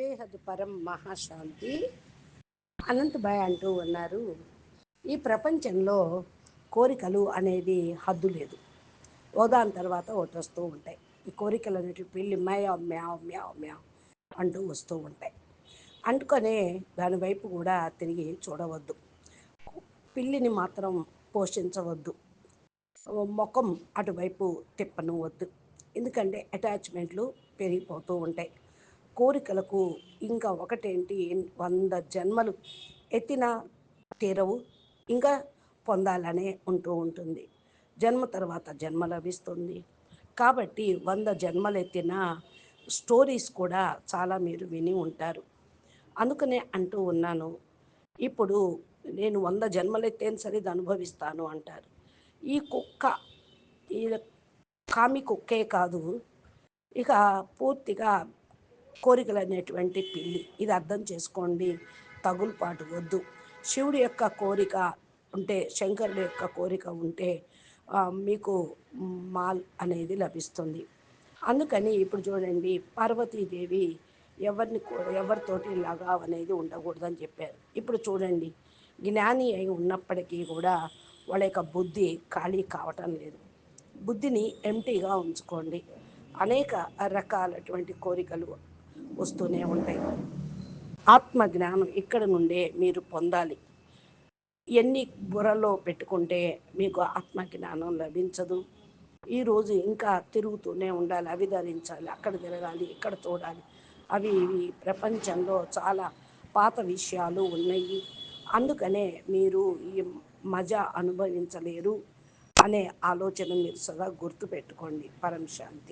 బేహద్ పరం మహాశాంతి. అనంతభాయ్ అంటూ ఉన్నారు, ఈ ప్రపంచంలో కోరికలు అనేది హద్దు లేదు. ఓదాని తర్వాత ఒకటి వస్తూ ఉంటాయి. ఈ కోరికలు అనేటివి పిల్లి మ్యావ్ మ్యావ్ మ్యావ్ మ్యావ్ అంటూ వస్తూ ఉంటాయి. అందుకనే దాని వైపు కూడా తిరిగి చూడవద్దు. పిల్లిని మాత్రం పోషించవద్దు, ముఖం అటువైపు తిప్పనివద్దు. ఎందుకంటే అటాచ్మెంట్లు పెరిగిపోతూ ఉంటాయి. కోరికలకు ఇంకా ఒకటేంటి, 100 జన్మలు ఎత్తినా తీరవు, ఇంకా పొందాలనే ఉంటూ ఉంటుంది. జన్మ తర్వాత జన్మ లభిస్తుంది కాబట్టి 100 జన్మలు ఎత్తిన స్టోరీస్ కూడా చాలా మీరు విని ఉంటారు. అందుకనే అంటూ ఉన్నాను, ఇప్పుడు నేను 100 జన్మలు ఎత్తేను సరే ఇది అనుభవిస్తాను అంటారు. ఈ కుక్క, ఈ కామి కుక్కే కాదు, ఇక పూర్తిగా కోరికలు అనేటువంటి పిల్లి. ఇది అర్థం చేసుకోండి, తగులుపాటు వద్దు. శివుడి యొక్క కోరిక ఉంటే, శంకరుడి యొక్క కోరిక ఉంటే మీకు మాల్ అనేది లభిస్తుంది. అందుకని ఇప్పుడు చూడండి, పార్వతీదేవి ఎవరితోటి లగావ్ అనేది ఉండకూడదని చెప్పారు. ఇప్పుడు చూడండి, జ్ఞాని అయి ఉన్నప్పటికీ కూడా వాళ్ళ యొక్క బుద్ధి ఖాళీ కావటం లేదు. బుద్ధిని ఎంటీగా ఉంచుకోండి. అనేక రకాలటువంటి కోరికలు వస్తూనే ఉంటాయి. ఆత్మజ్ఞానం ఇక్కడ నుండే మీరు పొందాలి. ఎన్ని బుర్రలో పెట్టుకుంటే మీకు ఆత్మజ్ఞానం లభించదు. ఈరోజు ఇంకా తిరుగుతూనే ఉండాలి, అవి ధరించాలి, అక్కడ తిరగాలి, ఇక్కడ చూడాలి, అవి ఇవి ప్రపంచంలో చాలా పాత విషయాలు ఉన్నాయి. అందుకనే మీరు ఈ మజా అనుభవించలేరు అనే ఆలోచన మీరు సదా గుర్తుపెట్టుకోండి. పరం శాంతి.